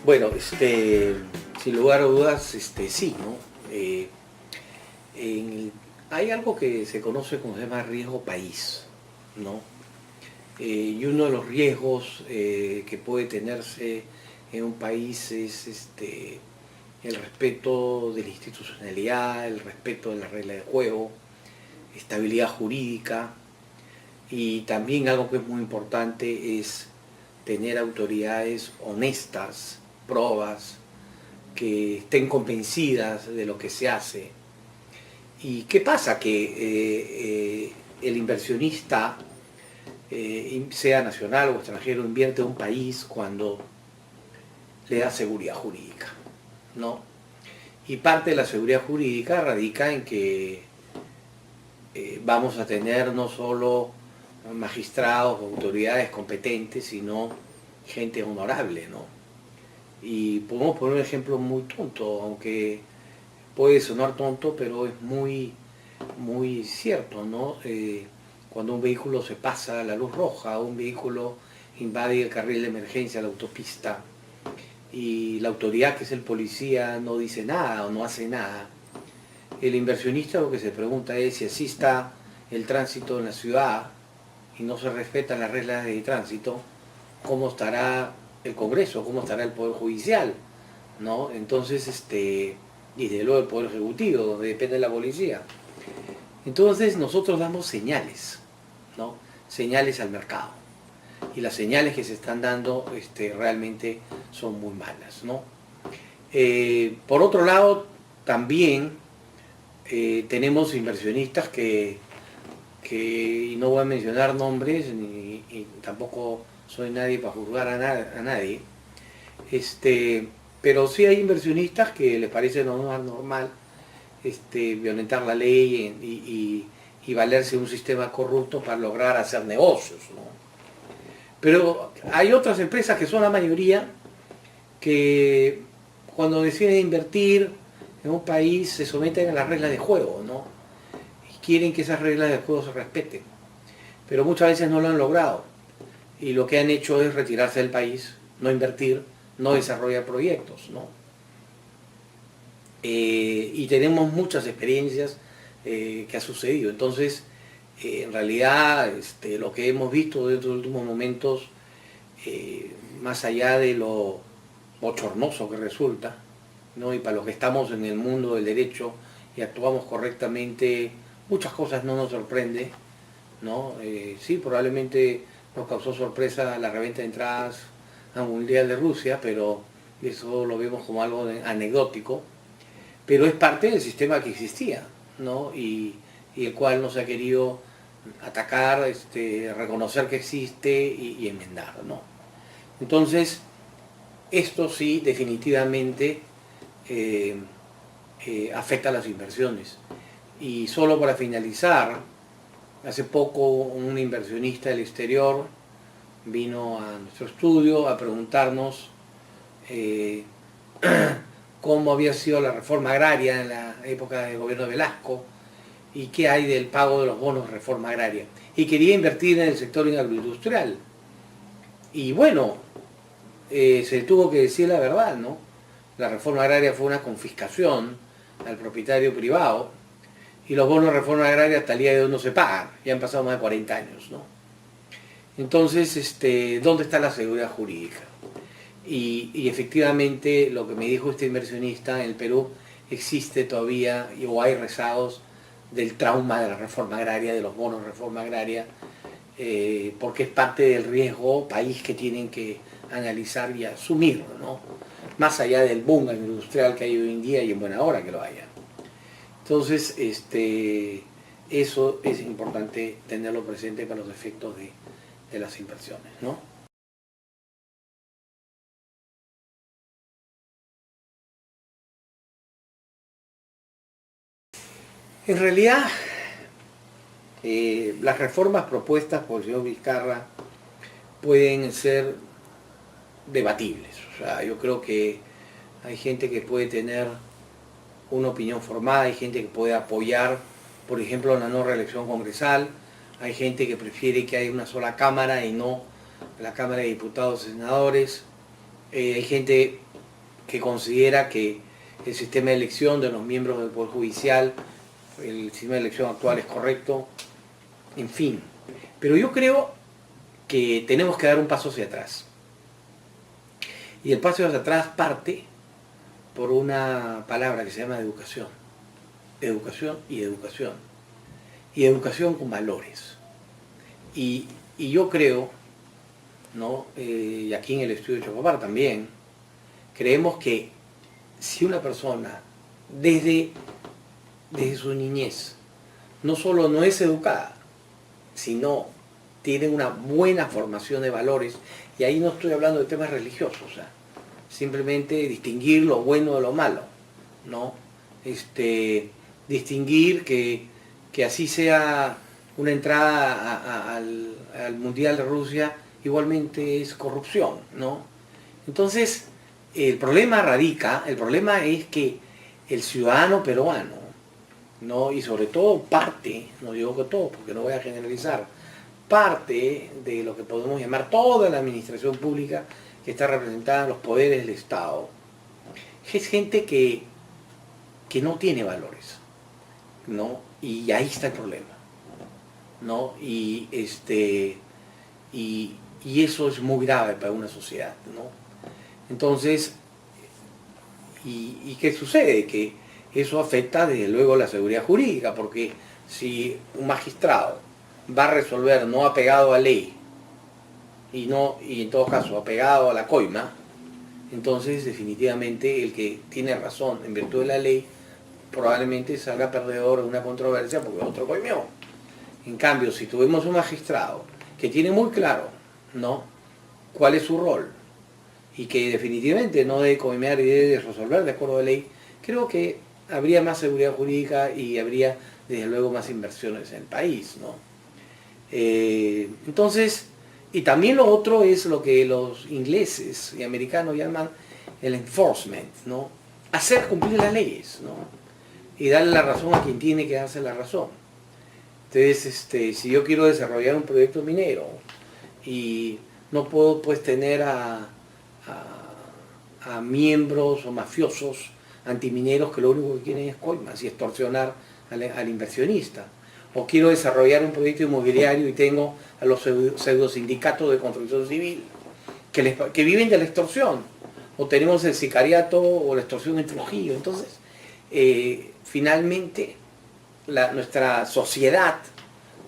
Bueno, sin lugar a dudas, sí, ¿no? Hay algo que se conoce como se llama riesgo país, ¿no? Y uno de los riesgos que puede tenerse en un país es el respeto de la institucionalidad, el respeto de las reglas de juego, estabilidad jurídica, y también algo que es muy importante es tener autoridades honestas, probas, que estén convencidas de lo que se hace. ¿Y qué pasa? Que el inversionista, sea nacional o extranjero, invierte en un país cuando le da seguridad jurídica, ¿no? Y parte de la seguridad jurídica radica en que vamos a tener no solo magistrados o autoridades competentes, sino gente honorable, ¿no? Y podemos poner un ejemplo muy tonto, aunque puede sonar tonto, pero es muy cierto, ¿no? Cuando un vehículo se pasa la luz roja, un vehículo invade el carril de emergencia, la autopista, y la autoridad, que es el policía, no dice nada o no hace nada, el inversionista lo que se pregunta es si así está el tránsito en la ciudad y no se respetan las reglas de tránsito, ¿cómo estará el Congreso? ¿Cómo estará el Poder Judicial? ¿No? Entonces, y desde luego el Poder Ejecutivo, donde depende de la policía. Entonces nosotros damos señales, ¿no? Señales al mercado. Y las señales que se están dando realmente son muy malas, ¿no? Por otro lado, también tenemos inversionistas y no voy a mencionar nombres, y tampoco soy nadie para juzgar a nadie, pero sí hay inversionistas que les parece normal violentar la ley y valerse de un sistema corrupto para lograr hacer negocios, ¿no? Pero hay otras empresas que son la mayoría que cuando deciden invertir en un país se someten a las reglas de juego, ¿no? Y quieren que esas reglas de juego se respeten. Pero muchas veces no lo han logrado. Y lo que han hecho es retirarse del país, no invertir, no desarrollar proyectos, ¿no? Y tenemos muchas experiencias que ha sucedido. Entonces, en realidad, lo que hemos visto de estos últimos momentos, más allá de lo bochornoso que resulta, ¿no? Y para los que estamos en el mundo del derecho y actuamos correctamente, muchas cosas no nos sorprende, ¿no? Sí, probablemente nos causó sorpresa la reventa de entradas a un Mundial de Rusia, pero eso lo vemos como algo anecdótico, pero es parte del sistema que existía, ¿no? Y el cual no se ha querido atacar, reconocer que existe y enmendar, ¿no? Entonces, esto sí definitivamente eh, afecta a las inversiones. Y solo para finalizar, hace poco un inversionista del exterior vino a nuestro estudio a preguntarnos eh, cómo había sido la reforma agraria en la época del gobierno de Velasco y qué hay del pago de los bonos de reforma agraria. Y quería invertir en el sector agroindustrial. Y bueno, se tuvo que decir la verdad, ¿no? La reforma agraria fue una confiscación al propietario privado y los bonos de reforma agraria hasta el día de hoy no se pagan. Ya han pasado más de 40 años, ¿no? Entonces, ¿dónde está la seguridad jurídica? Y efectivamente lo que me dijo este inversionista, en el Perú existe todavía o hay rezagos del trauma de la reforma agraria, de los bonos de reforma agraria, porque es parte del riesgo país que tienen que analizar y asumir, ¿no? Más allá del boom industrial que hay hoy en día y en buena hora que lo haya. Entonces, eso es importante tenerlo presente para los efectos de las inversiones, ¿no? En realidad, las reformas propuestas por el señor Vizcarra pueden ser debatibles. O sea, yo creo que hay gente que puede tener una opinión formada, hay gente que puede apoyar, por ejemplo, la no reelección congresal, hay gente que prefiere que haya una sola Cámara y no la Cámara de Diputados y Senadores, hay gente que considera que el sistema de elección de los miembros del Poder Judicial, el sistema de elección actual es correcto, en fin. Pero yo creo que tenemos que dar un paso hacia atrás. Y el paso hacia atrás parte por una palabra que se llama educación. Educación y educación. Y educación con valores. Y yo creo, ¿no? Y aquí en el estudio de Chocopar también, creemos que si una persona desde su niñez no solo no es educada, sino tiene una buena formación de valores, y ahí no estoy hablando de temas religiosos, simplemente distinguir lo bueno de lo malo, ¿no? Distinguir que así sea una entrada al Mundial de Rusia, igualmente es corrupción, ¿no? Entonces, el problema es que el ciudadano peruano, ¿no? Y sobre todo parte, no digo que todo, porque no voy a generalizar, parte de lo que podemos llamar toda la administración pública que está representada en los poderes del Estado, es gente que no tiene valores, ¿no? Y ahí está el problema, ¿no? Y eso es muy grave para una sociedad, ¿no? Entonces, ¿y qué sucede? Que eso afecta desde luego la seguridad jurídica, porque si un magistrado va a resolver no apegado a ley y en todo caso apegado a la coima, entonces definitivamente el que tiene razón en virtud de la ley probablemente salga perdedor en una controversia porque otro coimió. En cambio, si tuvimos un magistrado que tiene muy claro, ¿no?, cuál es su rol y que definitivamente no debe coimear y debe resolver de acuerdo a la ley, creo que habría más seguridad jurídica y habría desde luego más inversiones en el país, ¿no? Entonces, y también lo otro es lo que los ingleses y americanos llaman el enforcement, ¿no? Hacer cumplir las leyes, ¿no? Y darle la razón a quien tiene que darse la razón. Entonces, si yo quiero desarrollar un proyecto minero y no puedo pues tener a miembros o mafiosos antimineros que lo único que quieren es coimas y extorsionar al inversionista. O quiero desarrollar un proyecto inmobiliario y tengo a los pseudo sindicatos de construcción civil que viven de la extorsión. O tenemos el sicariato o la extorsión en Trujillo. Entonces, finalmente, nuestra sociedad,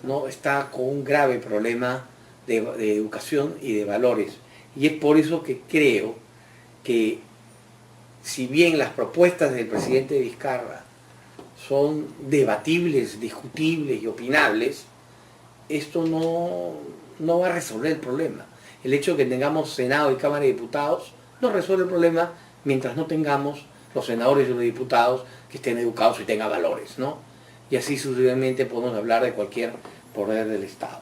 ¿no?, está con un grave problema de educación y de valores. Y es por eso que creo que, si bien las propuestas del presidente Vizcarra son debatibles, discutibles y opinables, esto no va a resolver el problema. El hecho de que tengamos Senado y Cámara de Diputados no resuelve el problema mientras no tengamos los senadores y los diputados que estén educados y tengan valores, ¿no? Y así sucesivamente podemos hablar de cualquier poder del Estado.